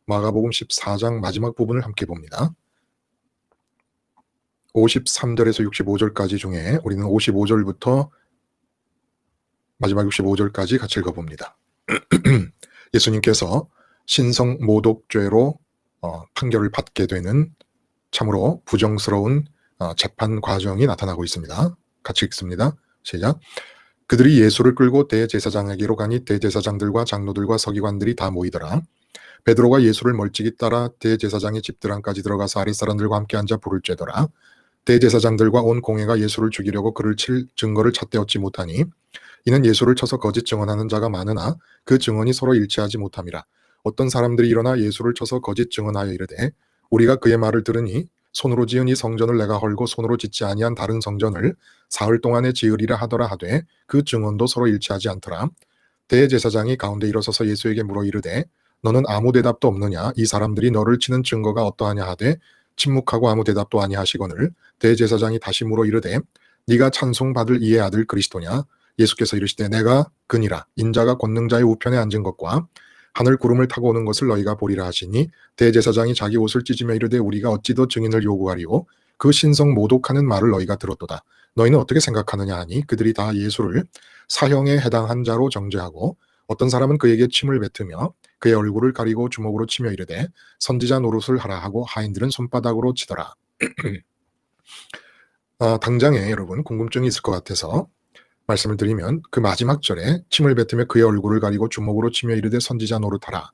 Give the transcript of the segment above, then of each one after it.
마가복음 14장 마지막 부분을 함께 봅니다. 53절에서 65절까지 중에 우리는 55절부터 마지막 65절까지 같이 읽어봅니다. 예수님께서 신성 모독죄로 판결을 받게 되는 참으로 부정스러운 재판 과정이 나타나고 있습니다. 같이 읽습니다. 시작. 그들이 예수를 끌고 대제사장에게로 가니 대제사장들과 장로들과 서기관들이 다 모이더라. 베드로가 예수를 멀찍이 따라 대제사장의 집들 안까지 들어가서 아랫사람들과 함께 앉아 불을 쬐더라. 대제사장들과 온 공회가 예수를 죽이려고 그를 칠 증거를 찾되었지 못하니 이는 예수를 쳐서 거짓 증언하는 자가 많으나 그 증언이 서로 일치하지 못함이라. 어떤 사람들이 일어나 예수를 쳐서 거짓 증언하여 이르되 우리가 그의 말을 들으니 손으로 지은 이 성전을 내가 헐고 손으로 짓지 아니한 다른 성전을 사흘 동안에 지으리라 하더라 하되 그 증언도 서로 일치하지 않더라. 대제사장이 가운데 일어서서 예수에게 물어 이르되 너는 아무 대답도 없느냐? 이 사람들이 너를 치는 증거가 어떠하냐 하되 침묵하고 아무 대답도 아니하시거늘 대제사장이 다시 물어 이르되 네가 찬송받을 이의 아들 그리스도냐? 예수께서 이르시되 내가 그니라. 인자가 권능자의 우편에 앉은 것과 하늘 구름을 타고 오는 것을 너희가 보리라 하시니 대제사장이 자기 옷을 찢으며 이르되 우리가 어찌 더 증인을 요구하리요? 그 신성 모독하는 말을 너희가 들었도다. 너희는 어떻게 생각하느냐 하니 그들이 다 예수를 사형에 해당한 자로 정죄하고 어떤 사람은 그에게 침을 뱉으며 그의 얼굴을 가리고 주먹으로 치며 이르되 선지자 노릇을 하라 하고 하인들은 손바닥으로 치더라. 당장에 여러분 궁금증이 있을 것 같아서 말씀을 드리면 그 마지막 절에 침을 뱉으며 그의 얼굴을 가리고 주먹으로 치며 이르되 선지자 노릇하라.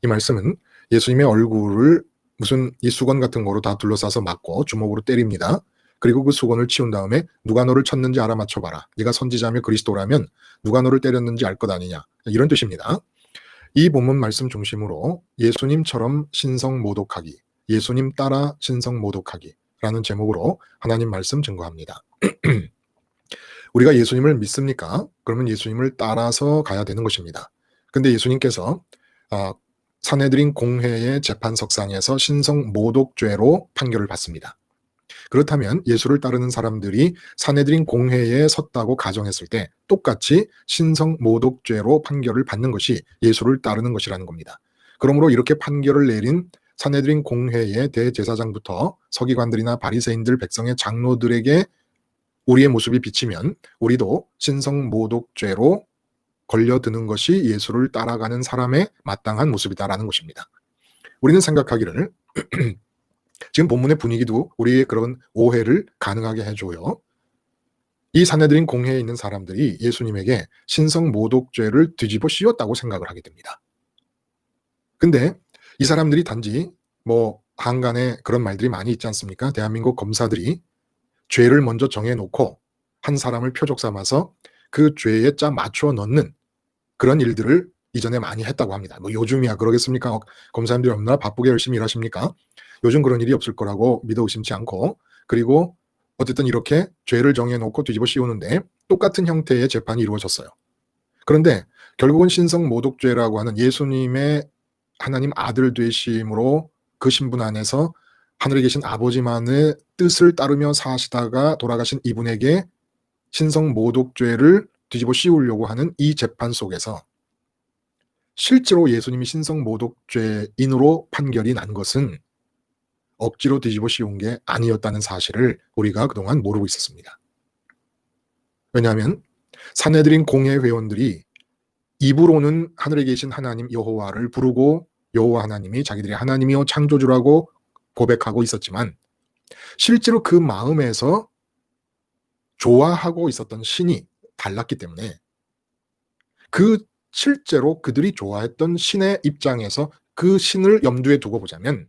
이 말씀은 예수님의 얼굴을 무슨 이 수건 같은 거로 다 둘러싸서 맞고 주먹으로 때립니다. 그리고 그 수건을 치운 다음에 누가 너를 쳤는지 알아맞혀봐라. 네가 선지자며 그리스도라면 누가 너를 때렸는지 알 것 아니냐. 이런 뜻입니다. 이 본문 말씀 중심으로 예수님처럼 신성 모독하기, 예수님 따라 신성 모독하기 라는 제목으로 하나님 말씀 증거합니다. 우리가 예수님을 믿습니까? 그러면 예수님을 따라서 가야 되는 것입니다. 근데 예수님께서 산헤드린 공회의 재판석상에서 신성 모독죄로 판결을 받습니다. 그렇다면 예수를 따르는 사람들이 산헤드린 공회에 섰다고 가정했을 때 똑같이 신성 모독죄로 판결을 받는 것이 예수를 따르는 것이라는 겁니다. 그러므로 이렇게 판결을 내린 산헤드린 공회의 대제사장부터 서기관들이나 바리새인들, 백성의 장로들에게 우리의 모습이 비치면 우리도 신성 모독죄로 걸려드는 것이 예수를 따라가는 사람의 마땅한 모습이다라는 것입니다. 우리는 생각하기를 지금 본문의 분위기도 우리의 그런 오해를 가능하게 해줘요. 이 산헤드린 공회에 있는 사람들이 예수님에게 신성 모독죄를 뒤집어 씌웠다고 생각을 하게 됩니다. 근데 이 사람들이 단지 한간에 그런 말들이 많이 있지 않습니까? 대한민국 검사들이 죄를 먼저 정해놓고 한 사람을 표적 삼아서 그 죄에 짜 맞추어 넣는 그런 일들을 이전에 많이 했다고 합니다. 요즘이야 그러겠습니까? 검사님들이 얼마나 바쁘게 열심히 일하십니까? 요즘 그런 일이 없을 거라고 믿어 의심치 않고, 그리고 어쨌든 이렇게 죄를 정해놓고 뒤집어 씌우는데 똑같은 형태의 재판이 이루어졌어요. 그런데 결국은 신성 모독죄라고 하는 예수님의 하나님 아들 되심으로 그 신분 안에서 하늘에 계신 아버지만의 뜻을 따르며 사시다가 돌아가신 이분에게 신성 모독죄를 뒤집어 씌우려고 하는 이 재판 속에서 실제로 예수님이 신성 모독죄인으로 판결이 난 것은 억지로 뒤집어 씌운 게 아니었다는 사실을 우리가 그동안 모르고 있었습니다. 왜냐하면 산헤드린 공회 회원들이 입으로는 하늘에 계신 하나님 여호와를 부르고 여호와 하나님이 자기들의 하나님이요 창조주라고 고백하고 있었지만 실제로 그 마음에서 좋아하고 있었던 신이 달랐기 때문에 실제로 그들이 좋아했던 신의 입장에서 그 신을 염두에 두고 보자면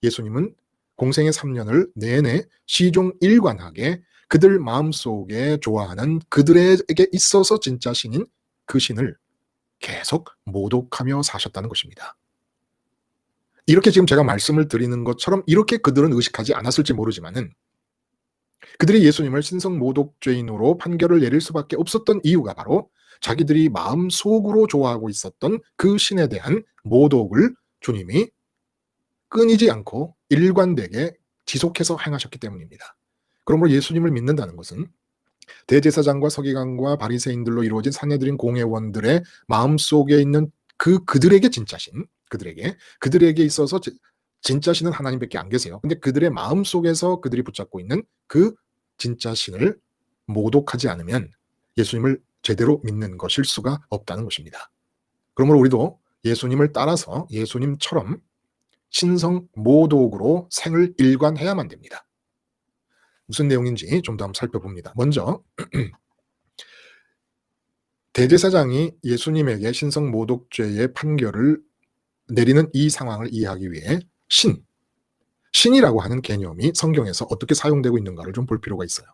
예수님은 공생의 3년을 내내 시종일관하게 그들 마음속에 좋아하는 그들에게 있어서 진짜 신인 그 신을 계속 모독하며 사셨다는 것입니다. 이렇게 지금 제가 말씀을 드리는 것처럼 이렇게 그들은 의식하지 않았을지 모르지만은 그들이 예수님을 신성 모독죄인으로 판결을 내릴 수밖에 없었던 이유가 바로 자기들이 마음속으로 좋아하고 있었던 그 신에 대한 모독을 주님이 끊이지 않고 일관되게 지속해서 행하셨기 때문입니다. 그러므로 예수님을 믿는다는 것은 대제사장과 서기관과 바리새인들로 이루어진 산헤드린 공회원들의 마음속에 있는 그들에게 진짜 신, 그들에게 있어서 진짜 신은 하나님밖에 안 계세요. 근데 그들의 마음 속에서 그들이 붙잡고 있는 그 진짜 신을 모독하지 않으면 예수님을 제대로 믿는 것일 수가 없다는 것입니다. 그러므로 우리도 예수님을 따라서 예수님처럼 신성 모독으로 생을 일관해야만 됩니다. 무슨 내용인지 좀 더 한번 살펴봅니다. 먼저 대제사장이 예수님에게 신성 모독죄의 판결을 내리는 이 상황을 이해하기 위해 신이라고 하는 개념이 성경에서 어떻게 사용되고 있는가를 좀 볼 필요가 있어요.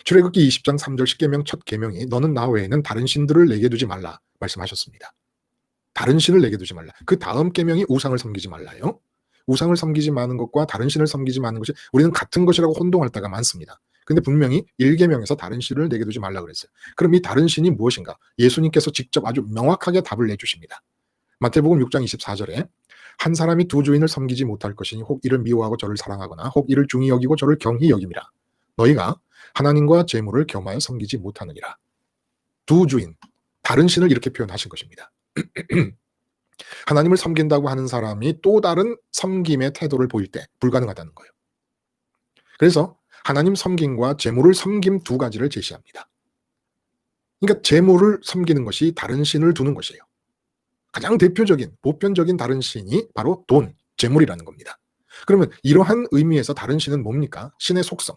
출애굽기 20장 3절 십계명 첫 계명이 너는 나 외에는 다른 신들을 내게 두지 말라 말씀하셨습니다. 다른 신을 내게 두지 말라. 그 다음 계명이 우상을 섬기지 말라요. 우상을 섬기지 마는 것과 다른 신을 섬기지 마는 것이 우리는 같은 것이라고 혼동할 때가 많습니다. 근데 분명히 1계명에서 다른 신을 내게 두지 말라 그랬어요. 그럼 이 다른 신이 무엇인가? 예수님께서 직접 아주 명확하게 답을 내주십니다. 마태복음 6장 24절에 한 사람이 두 주인을 섬기지 못할 것이니 혹 이를 미워하고 저를 사랑하거나 혹 이를 중히 여기고 저를 경히 여김이라. 너희가 하나님과 재물을 겸하여 섬기지 못하느니라. 두 주인, 다른 신을 이렇게 표현하신 것입니다. 하나님을 섬긴다고 하는 사람이 또 다른 섬김의 태도를 보일 때 불가능하다는 거예요. 그래서 하나님 섬김과 재물을 섬김 두 가지를 제시합니다. 그러니까 재물을 섬기는 것이 다른 신을 두는 것이에요. 가장 대표적인 보편적인 다른 신이 바로 돈, 재물이라는 겁니다. 그러면 이러한 의미에서 다른 신은 뭡니까? 신의 속성,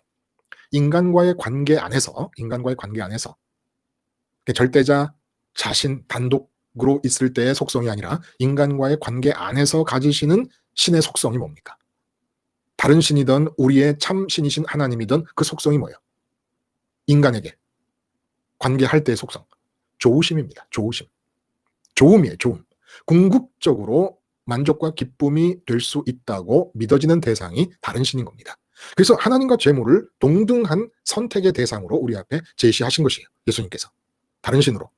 인간과의 관계 안에서 절대자, 자신, 단독으로 있을 때의 속성이 아니라 인간과의 관계 안에서 가지시는 신의 속성이 뭡니까? 다른 신이든 우리의 참 신이신 하나님이든 그 속성이 뭐예요? 인간에게 관계할 때의 속성, 좋으심입니다. 좋음이에요. 좋음. 궁극적으로 만족과 기쁨이 될 수 있다고 믿어지는 대상이 다른 신인 겁니다. 그래서 하나님과 재물을 동등한 선택의 대상으로 우리 앞에 제시하신 것이에요. 예수님께서. 다른 신으로.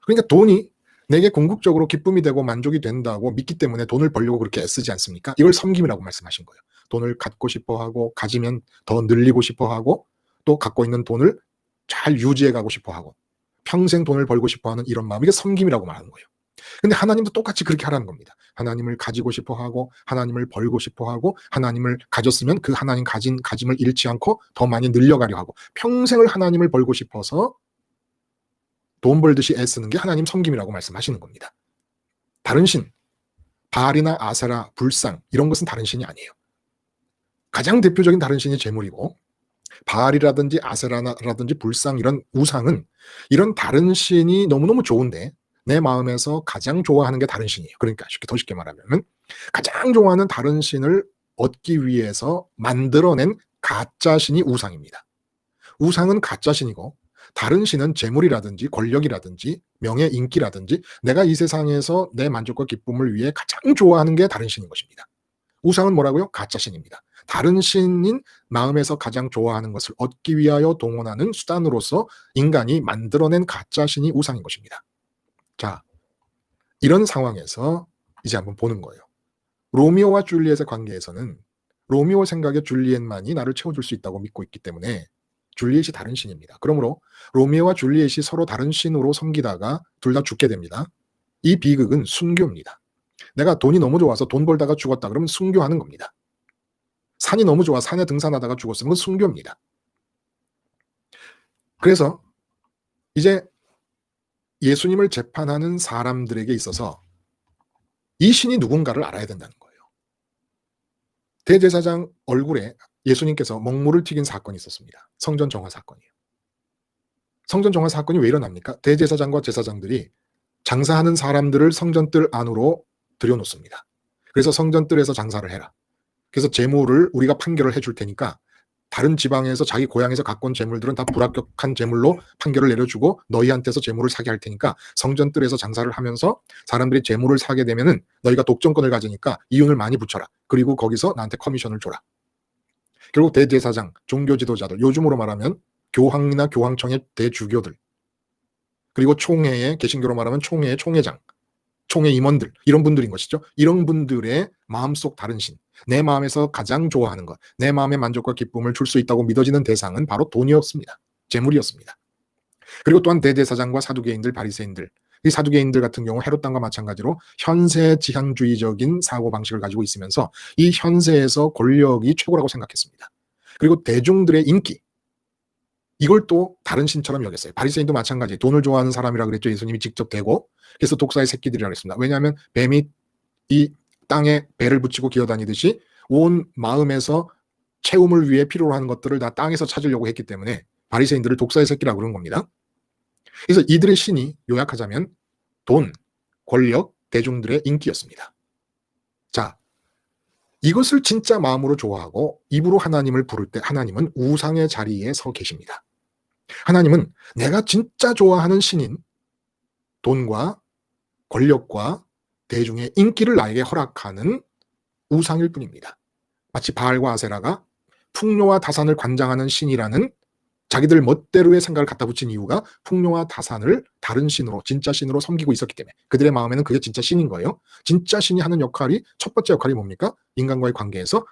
그러니까 돈이 내게 궁극적으로 기쁨이 되고 만족이 된다고 믿기 때문에 돈을 벌려고 그렇게 애쓰지 않습니까? 이걸 섬김이라고 말씀하신 거예요. 돈을 갖고 싶어 하고, 가지면 더 늘리고 싶어 하고, 또 갖고 있는 돈을 잘 유지해 가고 싶어 하고, 평생 돈을 벌고 싶어 하는 이런 마음, 이게 섬김이라고 말하는 거예요. 근데 하나님도 똑같이 그렇게 하라는 겁니다. 하나님을 가지고 싶어 하고, 하나님을 벌고 싶어 하고, 하나님을 가졌으면 그 하나님 가짐을 잃지 않고 더 많이 늘려가려 하고, 평생을 하나님을 벌고 싶어서 돈 벌듯이 애쓰는 게 하나님 섬김이라고 말씀하시는 겁니다. 다른 신, 바알이나 아세라, 불상 이런 것은 다른 신이 아니에요. 가장 대표적인 다른 신이 재물이고, 바알이라든지 아세라라든지 불상 이런 우상은 이런 다른 신이 너무너무 좋은데 내 마음에서 가장 좋아하는 게 다른 신이에요. 그러니까 더 쉽게 말하면 가장 좋아하는 다른 신을 얻기 위해서 만들어낸 가짜 신이 우상입니다. 우상은 가짜 신이고 다른 신은 재물이라든지 권력이라든지 명예, 인기라든지 내가 이 세상에서 내 만족과 기쁨을 위해 가장 좋아하는 게 다른 신인 것입니다. 우상은 뭐라고요? 가짜 신입니다. 다른 신인 마음에서 가장 좋아하는 것을 얻기 위하여 동원하는 수단으로서 인간이 만들어낸 가짜 신이 우상인 것입니다. 자, 이런 상황에서 이제 한번 보는 거예요. 로미오와 줄리엣의 관계에서는 로미오 생각에 줄리엣만이 나를 채워줄 수 있다고 믿고 있기 때문에 줄리엣이 다른 신입니다. 그러므로 로미오와 줄리엣이 서로 다른 신으로 섬기다가 둘 다 죽게 됩니다. 이 비극은 순교입니다. 내가 돈이 너무 좋아서 돈 벌다가 죽었다 그러면 순교하는 겁니다. 산이 너무 좋아 산에 등산하다가 죽었으면 그건 순교입니다. 그래서 이제 예수님을 재판하는 사람들에게 있어서 이 신이 누군가를 알아야 된다는 거예요. 대제사장 얼굴에 예수님께서 먹물을 튀긴 사건이 있었습니다. 성전 정화 사건이에요. 성전 정화 사건이 왜 일어납니까? 대제사장과 제사장들이 장사하는 사람들을 성전뜰 안으로 들여놓습니다. 그래서 성전뜰에서 장사를 해라. 그래서 재물을 우리가 판결을 해줄 테니까 다른 지방에서 자기 고향에서 갖고 온 재물들은 다 불합격한 재물로 판결을 내려주고 너희한테서 재물을 사게 할 테니까 성전뜰에서 장사를 하면서 사람들이 재물을 사게 되면은 너희가 독점권을 가지니까 이윤을 많이 붙여라. 그리고 거기서 나한테 커미션을 줘라. 결국 대제사장, 종교 지도자들, 요즘으로 말하면 교황이나 교황청의 대주교들, 그리고 총회의, 개신교로 말하면 총회의 총회장, 총회 임원들, 이런 분들인 것이죠. 이런 분들의 마음속 다른 신, 내 마음에서 가장 좋아하는 것, 내 마음의 만족과 기쁨을 줄 수 있다고 믿어지는 대상은 바로 돈이었습니다. 재물이었습니다. 그리고 또한 대제사장과 사두개인들, 바리새인들, 이 사두개인들 같은 경우 헤롯 당과 마찬가지로 현세 지향주의적인 사고 방식을 가지고 있으면서 이 현세에서 권력이 최고라고 생각했습니다. 그리고 대중들의 인기, 이걸 또 다른 신처럼 여겼어요. 바리새인도 마찬가지. 돈을 좋아하는 사람이라 그랬죠. 예수님이 직접 대고. 그래서 독사의 새끼들이라고 했습니다. 왜냐하면 뱀이 이 땅에 배를 붙이고 기어다니듯이 온 마음에서 채움을 위해 필요로 하는 것들을 다 땅에서 찾으려고 했기 때문에 바리새인들을 독사의 새끼라고 그런 겁니다. 그래서 이들의 신이 요약하자면 돈, 권력, 대중들의 인기였습니다. 자, 이것을 진짜 마음으로 좋아하고 입으로 하나님을 부를 때 하나님은 우상의 자리에 서 계십니다. 하나님은 내가 진짜 좋아하는 신인 돈과 권력과 대중의 인기를 나에게 허락하는 우상일 뿐입니다. 마치 바알과 아세라가 풍요와 다산을 관장하는 신이라는 자기들 멋대로의 생각을 갖다 붙인 이유가 풍요와 다산을 다른 신으로, 진짜 신으로 섬기고 있었기 때문에 그들의 마음에는 그게 진짜 신인 거예요. 진짜 신이 하는 역할이, 첫 번째 역할이 뭡니까? 인간과의 관계에서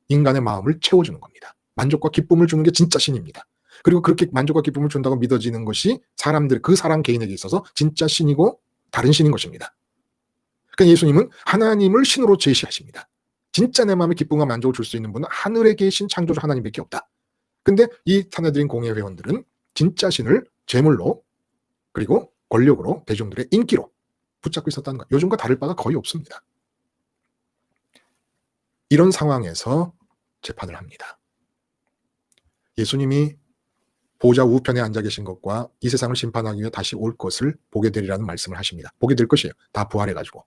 인간의 마음을 채워주는 겁니다. 만족과 기쁨을 주는 게 진짜 신입니다. 그리고 그렇게 만족과 기쁨을 준다고 믿어지는 것이 사람들, 그 사람 개인에게 있어서 진짜 신이고 다른 신인 것입니다. 그러니까 예수님은 하나님을 신으로 제시하십니다. 진짜 내 마음에 기쁨과 만족을 줄 수 있는 분은 하늘에 계신 창조주 하나님밖에 없다. 근데 이 사내들인 공예 회원들은 진짜 신을 재물로 그리고 권력으로 대중들의 인기로 붙잡고 있었다는 것. 요즘과 다를 바가 거의 없습니다. 이런 상황에서 재판을 합니다. 예수님이 보좌 우편에 앉아 계신 것과 이 세상을 심판하기 위해 다시 올 것을 보게 되리라는 말씀을 하십니다. 보게 될 것이에요. 다 부활해가지고.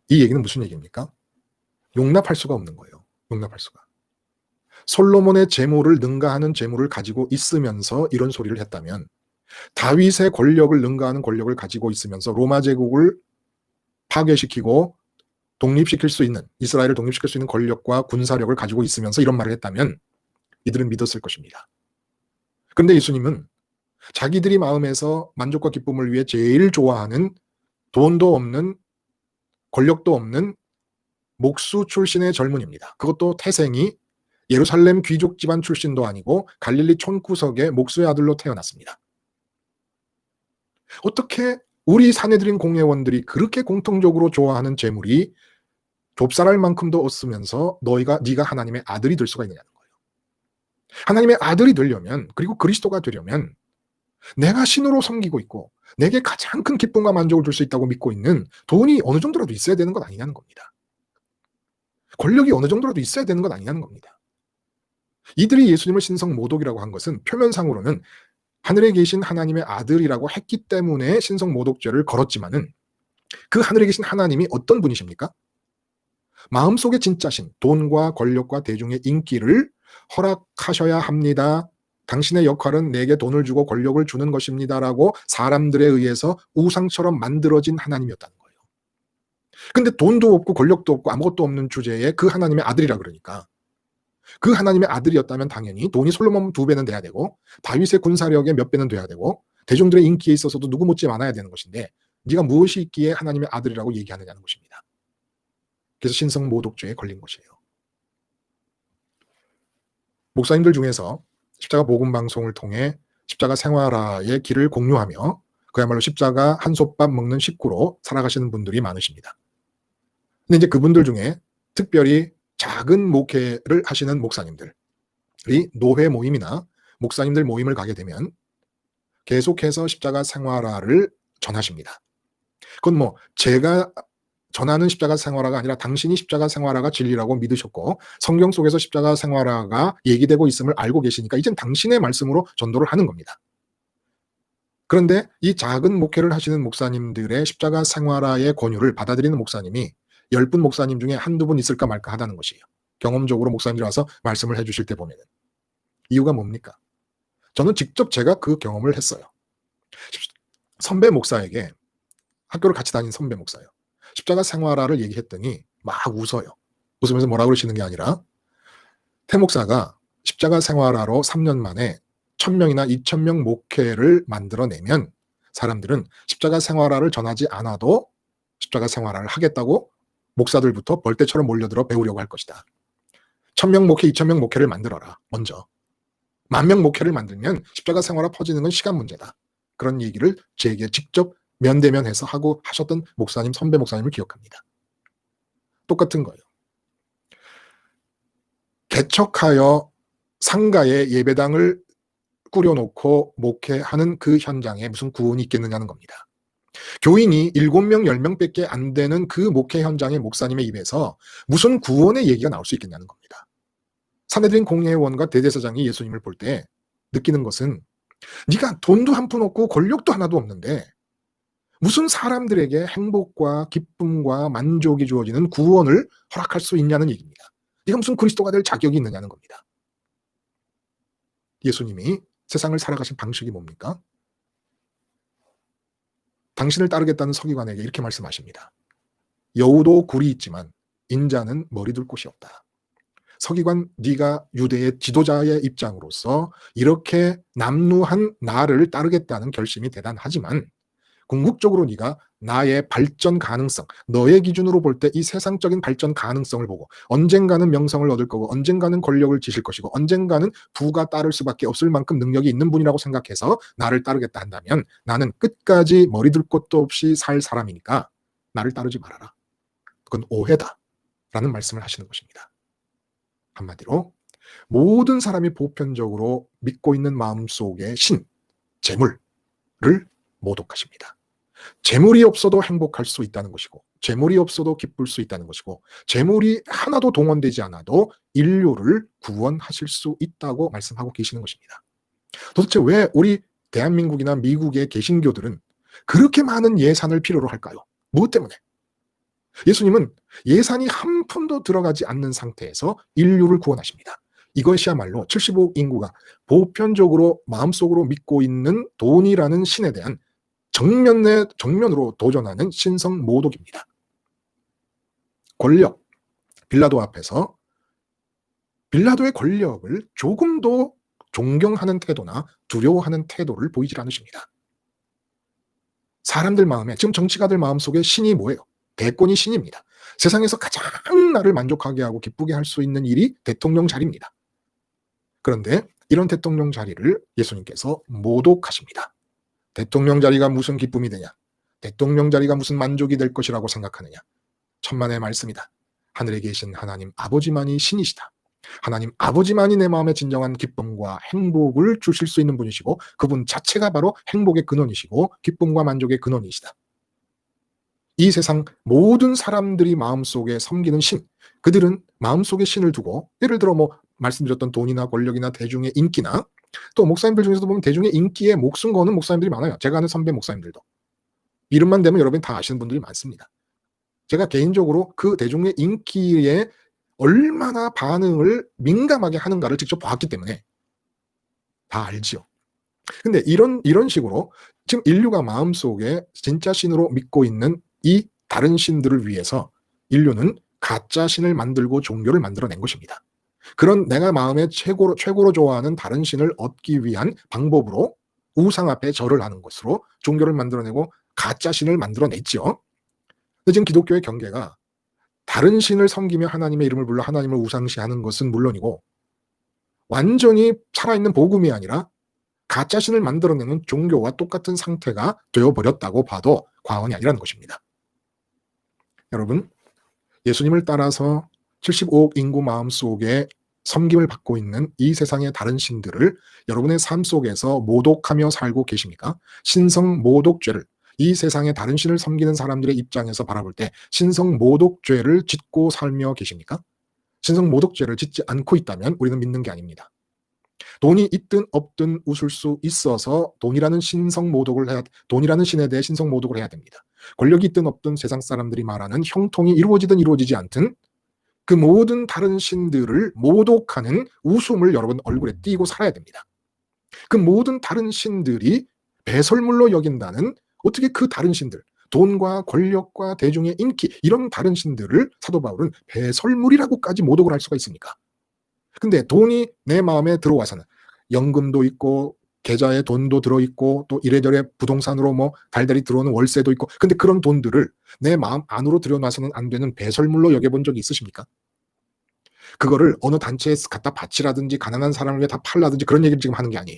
이 얘기는 무슨 얘기입니까? 용납할 수가 없는 거예요. 용납할 수가. 솔로몬의 재물을 능가하는 재물을 가지고 있으면서 이런 소리를 했다면 다윗의 권력을 능가하는 권력을 가지고 있으면서 로마 제국을 파괴시키고 독립시킬 수 있는, 이스라엘을 독립시킬 수 있는 권력과 군사력을 가지고 있으면서 이런 말을 했다면 이들은 믿었을 것입니다. 그런데 예수님은 자기들이 마음에서 만족과 기쁨을 위해 제일 좋아하는 돈도 없는, 권력도 없는 목수 출신의 젊은입니다. 그것도 태생이 예루살렘 귀족 집안 출신도 아니고 갈릴리 촌구석의 목수의 아들로 태어났습니다. 어떻게 우리 사내들인 공예원들이 그렇게 공통적으로 좋아하는 재물이 좁쌀할 만큼도 없으면서 네가 하나님의 아들이 될 수가 있느냐는 거예요. 하나님의 아들이 되려면, 그리고 그리스도가 되려면 내가 신으로 섬기고 있고 내게 가장 큰 기쁨과 만족을 줄 수 있다고 믿고 있는 돈이 어느 정도라도 있어야 되는 것 아니냐는 겁니다. 권력이 어느 정도라도 있어야 되는 것 아니냐는 겁니다. 이들이 예수님을 신성모독이라고 한 것은 표면상으로는 하늘에 계신 하나님의 아들이라고 했기 때문에 신성모독죄를 걸었지만은 그 하늘에 계신 하나님이 어떤 분이십니까? 마음속의 진짜 신, 돈과 권력과 대중의 인기를 허락하셔야 합니다. 당신의 역할은 내게 돈을 주고 권력을 주는 것입니다라고 사람들에 의해서 우상처럼 만들어진 하나님이었다는 거예요. 근데 돈도 없고 권력도 없고 아무것도 없는 주제에 그 하나님의 아들이라 그러니까 그 하나님의 아들이었다면 당연히 돈이 솔로몬 2배는 돼야 되고 다윗의 군사력의 몇 배는 돼야 되고 대중들의 인기에 있어서도 누구 못지 많아야 되는 것인데 네가 무엇이 있기에 하나님의 아들이라고 얘기하느냐는 것입니다. 그래서 신성모독죄에 걸린 것이에요. 목사님들 중에서 십자가 복음 방송을 통해 십자가 생활화의 길을 공유하며 그야말로 십자가 한솥밥 먹는 식구로 살아가시는 분들이 많으십니다. 근데 이제 그분들 중에 특별히 작은 목회를 하시는 목사님들이 노회 모임이나 목사님들 모임을 가게 되면 계속해서 십자가 생활화를 전하십니다. 그건 뭐 제가 전하는 십자가 생활화가 아니라 당신이 십자가 생활화가 진리라고 믿으셨고 성경 속에서 십자가 생활화가 얘기되고 있음을 알고 계시니까 이젠 당신의 말씀으로 전도를 하는 겁니다. 그런데 이 작은 목회를 하시는 목사님들의 십자가 생활화의 권유를 받아들이는 목사님이 10분 목사님 중에 한두 분 있을까 말까 하다는 것이에요. 경험적으로 목사님들이 와서 말씀을 해주실 때 보면은. 이유가 뭡니까? 저는 직접 제가 그 경험을 했어요. 선배 목사에게, 학교를 같이 다닌 선배 목사예요. 십자가 생활화를 얘기했더니 막 웃어요. 웃으면서 뭐라 그러시는 게 아니라 태 목사가 십자가 생활화로 3년 만에 1000명이나 2000명 목회를 만들어내면 사람들은 십자가 생활화를 전하지 않아도 십자가 생활화를 하겠다고 목사들부터 벌떼처럼 몰려들어 배우려고 할 것이다. 1000명 목회, 2000명 목회를 만들어라. 먼저. 10,000명 목회를 만들면 십자가 생활화 퍼지는 건 시간 문제다. 그런 얘기를 제게 직접 면대면해서 하고 하셨던 목사님, 선배 목사님을 기억합니다. 똑같은 거예요. 개척하여 상가에 예배당을 꾸려놓고 목회하는 그 현장에 무슨 구원이 있겠느냐는 겁니다. 교인이 7명, 10명밖에 안 되는 그 목회 현장의 목사님의 입에서 무슨 구원의 얘기가 나올 수 있겠냐는 겁니다. 산헤드린 공회원과 대제사장이 예수님을 볼 때 느끼는 것은 네가 돈도 한 푼 없고 권력도 하나도 없는데 무슨 사람들에게 행복과 기쁨과 만족이 주어지는 구원을 허락할 수 있냐는 얘기입니다. 네가 무슨 그리스도가 될 자격이 있느냐는 겁니다. 예수님이 세상을 살아가신 방식이 뭡니까? 당신을 따르겠다는 서기관에게 이렇게 말씀하십니다. 여우도 굴이 있지만 인자는 머리 둘 곳이 없다. 서기관, 네가 유대의 지도자의 입장으로서 이렇게 남루한 나를 따르겠다는 결심이 대단하지만 궁극적으로 네가 나의 발전 가능성, 너의 기준으로 볼 때 이 세상적인 발전 가능성을 보고 언젠가는 명성을 얻을 거고 언젠가는 권력을 지실 것이고 언젠가는 부가 따를 수밖에 없을 만큼 능력이 있는 분이라고 생각해서 나를 따르겠다 한다면 나는 끝까지 머리 둘 곳도 없이 살 사람이니까 나를 따르지 말아라. 그건 오해다 라는 말씀을 하시는 것입니다. 한마디로 모든 사람이 보편적으로 믿고 있는 마음속의 신, 재물을 모독하십니다. 재물이 없어도 행복할 수 있다는 것이고 재물이 없어도 기쁠 수 있다는 것이고 재물이 하나도 동원되지 않아도 인류를 구원하실 수 있다고 말씀하고 계시는 것입니다. 도대체 왜 우리 대한민국이나 미국의 개신교들은 그렇게 많은 예산을 필요로 할까요? 무엇 때문에? 예수님은 예산이 한 푼도 들어가지 않는 상태에서 인류를 구원하십니다. 이것이야말로 75억 인구가 보편적으로 마음속으로 믿고 있는 돈이라는 신에 대한 정면으로 도전하는 신성 모독입니다. 권력, 빌라도 앞에서 빌라도의 권력을 조금도 존경하는 태도나 두려워하는 태도를 보이질 않으십니다. 사람들 마음에, 지금 정치가들 마음속에 신이 뭐예요? 대권이 신입니다. 세상에서 가장 나를 만족하게 하고 기쁘게 할 수 있는 일이 대통령 자리입니다. 그런데 이런 대통령 자리를 예수님께서 모독하십니다. 대통령 자리가 무슨 기쁨이 되냐? 대통령 자리가 무슨 만족이 될 것이라고 생각하느냐? 천만의 말씀이다. 하늘에 계신 하나님 아버지만이 신이시다. 하나님 아버지만이 내 마음에 진정한 기쁨과 행복을 주실 수 있는 분이시고 그분 자체가 바로 행복의 근원이시고 기쁨과 만족의 근원이시다. 이 세상 모든 사람들이 마음속에 섬기는 신, 그들은 마음속에 신을 두고 예를 들어 말씀드렸던 돈이나 권력이나 대중의 인기나 또 목사님들 중에서도 보면 대중의 인기에 목숨 거는 목사님들이 많아요. 제가 아는 선배 목사님들도. 이름만 대면 여러분이 다 아시는 분들이 많습니다. 제가 개인적으로 그 대중의 인기에 얼마나 반응을 민감하게 하는가를 직접 봤기 때문에 다 알지요. 근데 이런 식으로 지금 인류가 마음속에 진짜 신으로 믿고 있는 이 다른 신들을 위해서 인류는 가짜 신을 만들고 종교를 만들어낸 것입니다. 그런 내가 마음에 최고로 좋아하는 다른 신을 얻기 위한 방법으로 우상 앞에 절을 하는 것으로 종교를 만들어내고 가짜 신을 만들어냈죠. 근데 지금 기독교의 경계가 다른 신을 섬기며 하나님의 이름을 불러 하나님을 우상시하는 것은 물론이고 완전히 살아있는 복음이 아니라 가짜 신을 만들어내는 종교와 똑같은 상태가 되어버렸다고 봐도 과언이 아니라는 것입니다. 여러분, 예수님을 따라서 75억 인구 마음속에 섬김을 받고 있는 이 세상의 다른 신들을 여러분의 삶 속에서 모독하며 살고 계십니까? 신성 모독죄를, 이 세상의 다른 신을 섬기는 사람들의 입장에서 바라볼 때 신성 모독죄를 짓고 살며 계십니까? 신성 모독죄를 짓지 않고 있다면 우리는 믿는 게 아닙니다. 돈이 있든 없든 웃을 수 있어서 돈이라는 돈이라는 신에 대해 신성 모독을 해야 됩니다. 권력이 있든 없든 세상 사람들이 말하는 형통이 이루어지든 이루어지지 않든 그 모든 다른 신들을 모독하는 웃음을 여러분 얼굴에 띄고 살아야 됩니다. 그 모든 다른 신들이 배설물로 여긴다는, 어떻게 그 다른 신들, 돈과 권력과 대중의 인기, 이런 다른 신들을 사도 바울은 배설물이라고까지 모독을 할 수가 있습니까? 근데 돈이 내 마음에 들어와서는 연금도 있고 계좌에 돈도 들어있고 또 이래저래 부동산으로 달달이 들어오는 월세도 있고, 근데 그런 돈들을 내 마음 안으로 들여놔서는 안 되는 배설물로 여겨본 적이 있으십니까? 그거를 어느 단체에 갖다 바치라든지 가난한 사람을 위해 다 팔라든지 그런 얘기를 지금 하는 게 아니에요.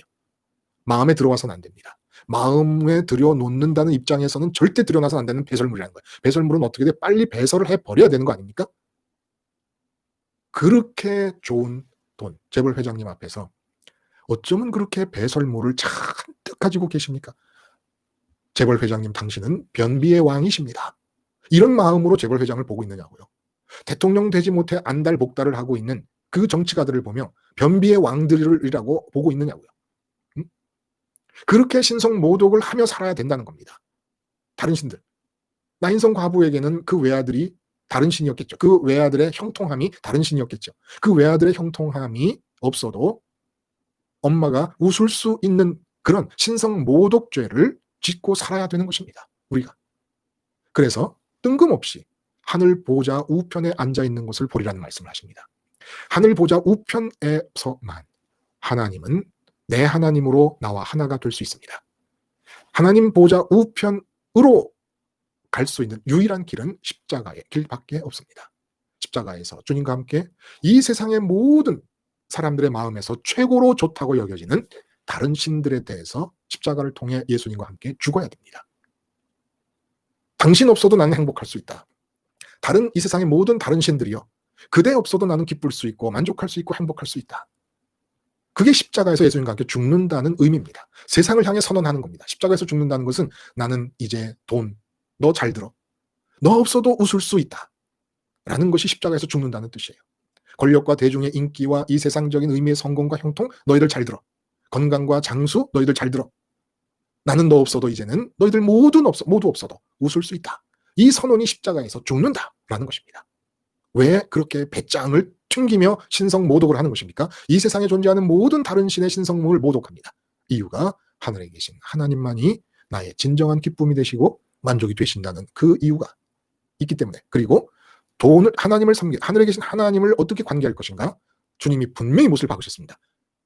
마음에 들어와서는 안 됩니다. 마음에 들여놓는다는 입장에서는 절대 들여놔서는 안 되는 배설물이라는 거예요. 배설물은 어떻게 돼? 빨리 배설을 해버려야 되는 거 아닙니까? 그렇게 좋은 돈, 재벌 회장님 앞에서 어쩌면 그렇게 배설물을 잔뜩 가지고 계십니까? 재벌 회장님, 당신은 변비의 왕이십니다. 이런 마음으로 재벌 회장을 보고 있느냐고요. 대통령 되지 못해 안달복달을 하고 있는 그 정치가들을 보며 변비의 왕들이라고 보고 있느냐고요. 그렇게 신성모독을 하며 살아야 된다는 겁니다. 다른 신들. 나인성 과부에게는 그 외아들이 다른 신이었겠죠. 그 외아들의 형통함이 다른 신이었겠죠. 그 외아들의 형통함이 없어도 엄마가 웃을 수 있는 그런 신성모독죄를 짓고 살아야 되는 것입니다. 우리가. 그래서 뜬금없이 하늘 보좌 우편에 앉아있는 것을 보리라는 말씀을 하십니다. 하늘 보좌 우편에서만 하나님은 내 하나님으로 나와 하나가 될 수 있습니다. 하나님 보좌 우편으로 갈 수 있는 유일한 길은 십자가의 길밖에 없습니다. 십자가에서 주님과 함께 이 세상의 모든 사람들의 마음에서 최고로 좋다고 여겨지는 다른 신들에 대해서 십자가를 통해 예수님과 함께 죽어야 됩니다. 당신 없어도 나는 행복할 수 있다. 다른 이 세상의 모든 다른 신들이요, 그대 없어도 나는 기쁠 수 있고 만족할 수 있고 행복할 수 있다. 그게 십자가에서 예수님과 함께 죽는다는 의미입니다. 세상을 향해 선언하는 겁니다. 십자가에서 죽는다는 것은 나는 이제 돈, 너 잘 들어. 너 없어도 웃을 수 있다. 라는 것이 십자가에서 죽는다는 뜻이에요. 권력과 대중의 인기와 이 세상적인 의미의 성공과 형통, 너희들 잘 들어. 건강과 장수, 너희들 잘 들어. 나는 너 없어도 이제는 너희들 모두 없어도 웃을 수 있다. 이 선언이 십자가에서 죽는다라는 것입니다. 왜 그렇게 배짱을 튕기며 신성모독을 하는 것입니까? 이 세상에 존재하는 모든 다른 신의 신성을 모독합니다. 이유가 하늘에 계신 하나님만이 나의 진정한 기쁨이 되시고 만족이 되신다는 그 이유가 있기 때문에. 그리고 하늘에 계신 하나님을 어떻게 관계할 것인가? 주님이 분명히 못을 박으셨습니다.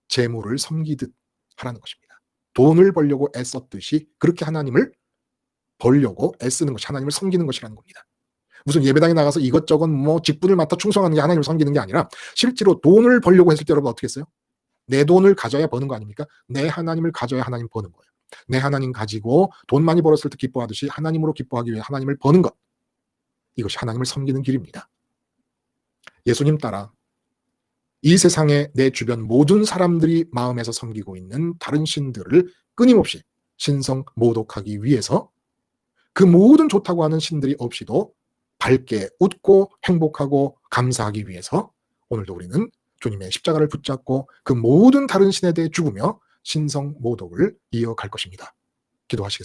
재물을 섬기듯 하라는 것입니다. 돈을 벌려고 애썼듯이 그렇게 하나님을 벌려고 애쓰는 것이 하나님을 섬기는 것이라는 겁니다. 무슨 예배당에 나가서 이것저것 직분을 맡아 충성하는 게 하나님을 섬기는 게 아니라 실제로 돈을 벌려고 했을 때 여러분 어떻게 했어요? 내 돈을 가져야 버는 거 아닙니까? 내 하나님을 가져야 하나님 버는 거예요. 내 하나님 가지고 돈 많이 벌었을 때 기뻐하듯이 하나님으로 기뻐하기 위해 하나님을 버는 것. 이것이 하나님을 섬기는 길입니다. 예수님 따라 이 세상에 내 주변 모든 사람들이 마음에서 섬기고 있는 다른 신들을 끊임없이 신성 모독하기 위해서 그 모든 좋다고 하는 신들이 없이도 밝게 웃고 행복하고 감사하기 위해서 오늘도 우리는 주님의 십자가를 붙잡고 그 모든 다른 신에 대해 죽으며 신성 모독을 이어갈 것입니다. 기도하시겠습니다.